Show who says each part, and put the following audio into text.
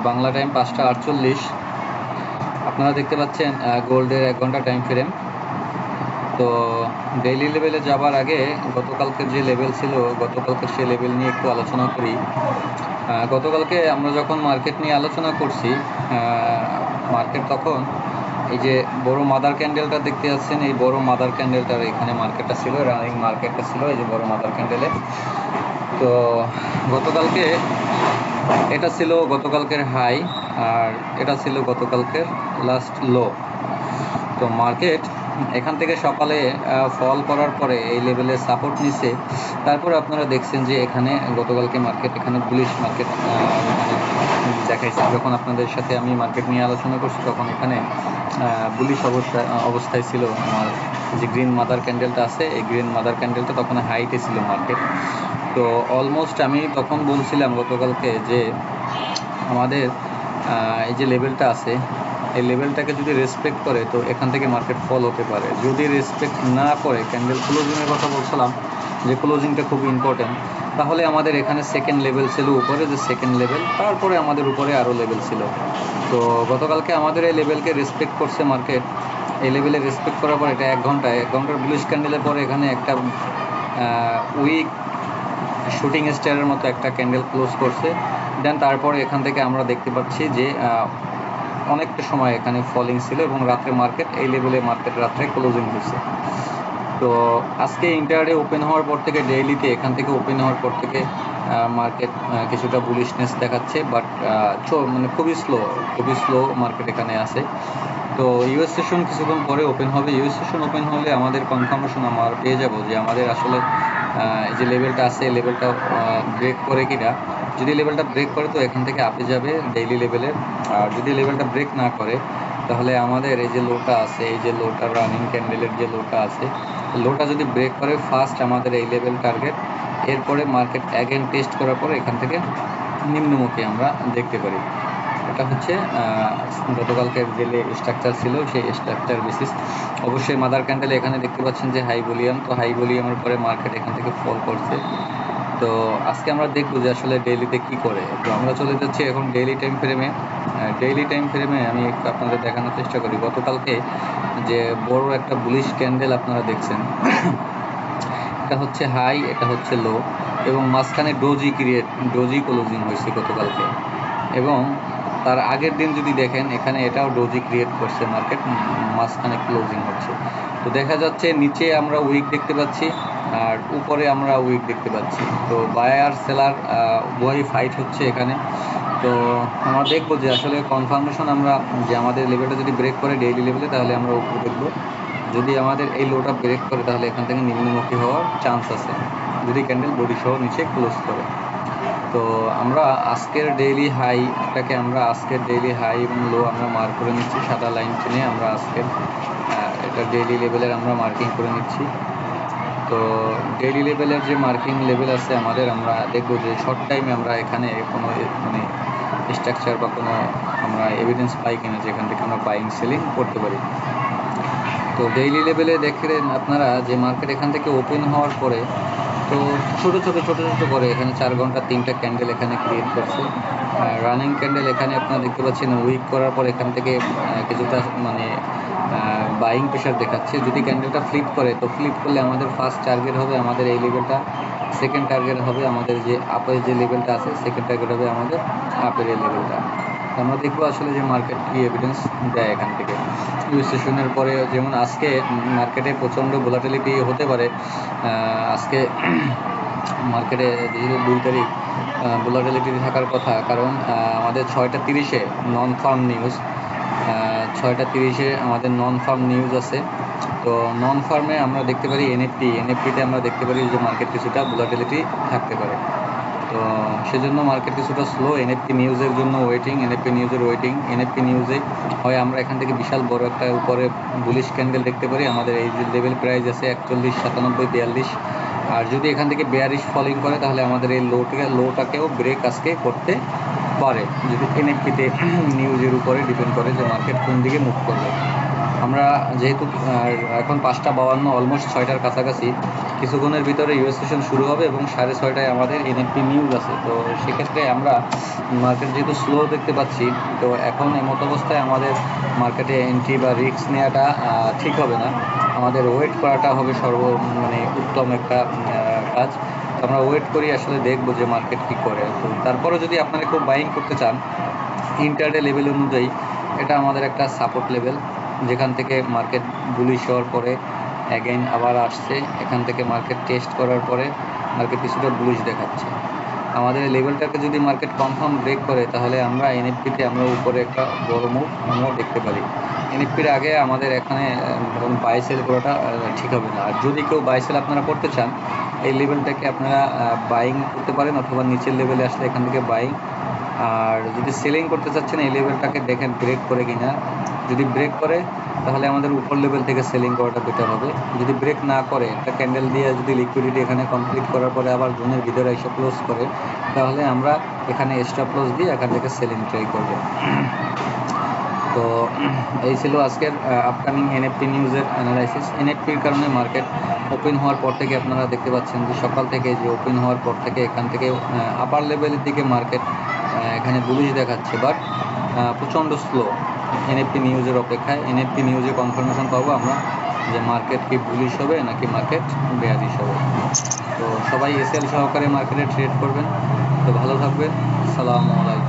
Speaker 1: Bangla time 5টা 48। আপনারা দেখতে পাচ্ছেন গোল্ডের 1 ঘন্টা টাইম ফ্রেম। তো ডেইলি লেভেলে যাবার আগে গতকালকের যে লেভেল ছিল, গতকালকের সেই লেভেল নিয়ে একটু আলোচনা করি। গতকালকে আমরা যখন মার্কেট নিয়ে আলোচনা করছি, মার্কেট তখন এই যে বড় মাদার ক্যান্ডেলটা দেখতে পাচ্ছেন, এই বড় মাদার ক্যান্ডেলটার এখানে মার্কেটটা ছিল, রানিং মার্কেটটা ছিল এই যে বড় মাদার ক্যান্ডেলে। তো গতকালকে এটা ছিল গতকালকের হাই, আর এটা ছিল গতকালকের লাস্ট লো। তো মার্কেট এখান থেকে সকালে ফল করার পরে এই লেভেলে সাপোর্ট নিছে। তারপর আপনারা দেখছেন যে এখানে গতকালকে মার্কেট এখানে বুলিশ মার্কেট দেখাইছে। যখন আপনাদের সাথে আমি মার্কেট নিয়ে আলোচনা করছি তখন এখানে বুলিশ অবস্থায় ছিল। আমার যে গ্রিন মাদার ক্যান্ডেলটা আছে, এই গ্রিন মাদার ক্যান্ডেলটা তখন হাইতে ছিল মার্কেট। তো অলমোস্ট আমি তখন বলছিলাম গতকালকে যে আমাদের এই যে লেভেলটা আছে, এই লেভেলটাকে যদি রেসপেক্ট করে তো এখান থেকে মার্কেট ফল হতে পারে। যদি রেসপেক্ট না করে, ক্যান্ডেল ক্লোজিংয়ের কথা বলছিলাম যে ক্লোজিংটা খুব ইম্পর্টেন্ট, তাহলে আমাদের এখানে সেকেন্ড লেভেল ছিল উপরে, যে সেকেন্ড লেভেল, তারপরে আমাদের উপরে আরও লেভেল ছিল। তো গতকালকে আমাদের এই লেভেলকে রেসপেক্ট করছে মার্কেট। এই লেভেলে রেসপেক্ট করার পর এটা 1 ঘন্টার বুলিশ ক্যান্ডেলের পরে এখানে একটা উইক শুটিং স্টারের মতো একটা ক্যান্ডেল ক্লোজ করছে। দেন তারপরে এখান থেকে আমরা দেখতে পাচ্ছি যে অনেকটা সময় এখানে ফলিং ছিল এবং রাত্রে মার্কেট এই লেভেলে রাত্রে ক্লোজিং হয়েছে। তো আজকে ইন্টারডে ওপেন হওয়ার পর থেকে ডেইলিতে এখান থেকে ওপেন হওয়ার পর থেকে মার্কেট কিছুটা বুলিশনেস দেখাচ্ছে, বাট মানে খুবই স্লো মার্কেট এখানে আছে। তো ইউএস সেশন কিছুক্ষণ পরে ওপেন হবে। ইউএস সেশন ওপেন হলে আমাদের কনফার্মেশন আমরা পেয়ে যাব যে আমাদের আসলে এই যে লেভেলটা আছে, এই লেভেলটা ব্রেক করে কিনা। যদি লেভেলটা ব্রেক করে তো এখান থেকে আপে যাবে ডেইলি লেভেলে, আর যদি লেভেলটা ব্রেক না করে তাহলে আমাদের এই যে লোটা আছে, এই যে লোটা রানিং ক্যান্ডেলের যে লোটা আছে, লোটা যদি ব্রেক করে ফার্স্ট আমাদের এই লেভেল টার্গেট, এরপরে মার্কেট অ্যাগেন টেস্ট করার পরে এখান থেকে নিম্নমুখী আমরা দেখতে পারি। এটা হচ্ছে গতকালকের যে স্ট্রাকচার ছিল সেই স্ট্রাকচার বেসিস। অবশ্যই মাদার ক্যান্ডেল এখানে দেখতে পাচ্ছেন যে হাই ভলিউম, তো হাই ভলিউমের পরে মার্কেট এখান থেকে ফল করছে। তো আজকে আমরা দেখবো যে আসলে ডেইলিতে কি করে। তো আমরা চলে যাচ্ছি এখন ডেইলি টাইম ফ্রেমে। ডেইলি টাইম ফ্রেমে আমি একটু আপনাদের দেখানোর চেষ্টা করি গতকালকে যে বড় একটা বুলিশ ক্যান্ডেল আপনারা দেখছেন। এটা হচ্ছে হাই, এটা হচ্ছে লো, এবং মাঝখানে ডোজি ক্লোজিং হয়েছে গতকালকে। এবং তার আগের দিন যদি দেখেন এখানে এটাও ডোজি ক্রিয়েট করছে মার্কেট, মাঝখানে ক্লোজিং হচ্ছে। তো দেখা যাচ্ছে নিচে আমরা উইক দেখতে পাচ্ছি আর উপরে আমরা উইক দেখতে পাচ্ছি। তো বায়ার সেলার উভয়ই ফাইট হচ্ছে এখানে। তো আমরা দেখবো যে আসলে কনফার্মেশন আমরা যে আমাদের লেভেলটা যদি ব্রেক করে ডেইলি লেভেলে তাহলে আমরা উপরে দেখবো। যদি আমাদের এই লোটা ব্রেক করে তাহলে এখান থেকে নিম্নমুখী হওয়ার চান্স আছে যদি ক্যান্ডেল বডি সহ নিচে ক্লোজ করে। তো আমরা আজকের ডেইলি হাইটাকে আজকের ডেইলি হাই এবং লো আমরা মার্ক করে নিচ্ছি সাদা লাইন টেনে। আমরা আজকের এটা ডেইলি লেভেলের আমরা মার্কিং করে নিচ্ছি। তো ডেইলি লেভেলের যে মার্কিং লেভেল আছে আমাদের, আমরা দেখবো যে শর্ট টাইমে আমরা এখানে কোনো মানে স্ট্রাকচার বা কোনো আমরা এভিডেন্স পাই কিনা যেখান থেকে আমরা বাইং সেলিং করতে পারি। তো ডেইলি লেভেলে দেখলেন আপনারা যে মার্কেট এখান থেকে ওপেন হওয়ার পরে তো ছোট ছোট করে এখানে 4 ঘন্টা 3টা ক্যান্ডেল এখানে ক্রিয়েট করছে। রানিং ক্যান্ডেল এখানে আপনারা দেখতে পাচ্ছেন উইক করার পর এখান থেকে কিছুটা মানে বাইং প্রেশার দেখাচ্ছে। যদি ক্যান্ডেলটা ফ্লিপ করে তো ফ্লিপ করলে আমাদের ফার্স্ট টার্গেট হবে আমাদের এই লেভেলটা, সেকেন্ড টার্গেট হবে আমাদের যে আপের যে লেভেলটা আছে, সেকেন্ড টার্গেট হবে আমাদের আপের এই লেভেলটা। আমরা দেখবো আসলে যে মার্কেট কি এভিডেন্স দেয় এখান থেকে। ইউএস সেশনের পরে যেমন আজকে মার্কেটে প্রচণ্ড ভোলাটিলিটি হতে পারে। আজকে মার্কেটে যেহেতু 2 তারিখ ভোলাটিলিটি থাকার কথা, কারণ আমাদের 6টা 30-এ নন ফার্ম নিউজ, 6টা 30-এ আমাদের নন ফার্ম নিউজ আছে। তো নন ফার্মে আমরা দেখতে পারি এনএফপিতে আমরা দেখতে পারি যে মার্কেট কিছুটা ভোলাটিলিটি থাকতে পারে। তো সেজন্য মার্কেট কিছুটা স্লো। এনএফপি নিউজের জন্য ওয়েটিং, এনএফপি নিউজে হয় আমরা এখান থেকে বিশাল বড় একটা উপরে বুলিশ ক্যান্ডেল দেখতে পারি। আমাদের এই যে লেভেল প্রাইস আছে 41, 97, 42, আর যদি এখান থেকে বেয়ারিশ ফলিং করে তাহলে আমাদের এই লোটাকেও ব্রেক আজকে করতে পারে, যদি এনএফপিতে নিউজের উপরে ডিপেন্ড করে যে মার্কেট কোন দিকে মুভ করবে। আমরা যেহেতু এখন 5:52 অলমোস্ট 6টার কাছাকাছি, কিছুক্ষণের ভিতরে ইউএস সেশন শুরু হবে এবং 6:30টায় আমাদের এনএফপি নিউজ আছে। তো সেক্ষেত্রে আমরা মার্কেট যেহেতু স্লো দেখতে পাচ্ছি, তো এখন এমত অবস্থায় আমাদের মার্কেটে এন্ট্রি বা রিস্ক নেওয়াটা ঠিক হবে না। আমাদের ওয়েট করাটা হবে মানে উত্তম একটা কাজ। তো আমরা ওয়েট করি, আসলে দেখবো যে মার্কেট কী করে। তো তারপরেও যদি আপনারা কেউ বাইং করতে চান ইন্টারডে লেভেল অনুযায়ী, এটা আমাদের একটা সাপোর্ট লেভেল, যেখান থেকে মার্কেট বুলিশ হওয়ার পরে অ্যাগেইন আবার আসছে, এখান থেকে মার্কেট টেস্ট করার পরে মার্কেট কিছুটা বুলিশ দেখাচ্ছে। আমাদের লেভেলটাকে যদি মার্কেট কনফার্ম ব্রেক করে, তাহলে আমরা এনএফপিতে আমরা উপরে একটা বড় মুভ আমরা দেখতে পারি। এনএফপির আগে আমাদের এখানে বাই সেল করাটা ঠিক হবে না। আর যদি কেউ বাই সেল আপনারা করতে চান, এই লেভেলটাকে আপনারা বাইং করতে পারেন, অথবা নিচের লেভেলে আসলে এখান থেকে বাইং। আর যদি সেলিং করতে চাচ্ছেন, এই লেভেলটাকে দেখেন ব্রেক করে কিনা। যদি ব্রেক করে, তাহলে আমাদের উপর লেভেল থেকে সেলিং করাটা বেটার হবে। যদি ব্রেক না করে, একটা ক্যান্ডেল দিয়ে যদি লিকুইডিটি এখানে কমপ্লিট করার পরে আবার জোনের ভিতরে এসে ক্লোজ করে, তাহলে আমরা এখানে স্টপ লস দিয়ে এখান থেকে সেলিং ট্রাই করব। তো এই ছিল আজকের আপকামিং এনএফপি নিউজের অ্যানালাইসিস। এনএফপির কারণে মার্কেট ওপেন হওয়ার পর থেকে আপনারা দেখতে পাচ্ছেন যে সকাল থেকে যে ওপেন হওয়ার পর থেকে এখান থেকে আপার লেভেলের দিকে মার্কেট এখানে বুলিশ দেখাচ্ছে, বাট প্রচণ্ড স্লো এনএফপি নিউজের অপেক্ষায়। এনএফপি নিউজে কনফার্মেশন পাবো আমরা যে মার্কেট কি বুলিশ হবে নাকি মার্কেট বেয়ারিশ হবে। তো সবাই এসএল সহকারে মার্কেটে ট্রেড করবেন। তো ভালো থাকবেন। আসসালামু আলাইকুম।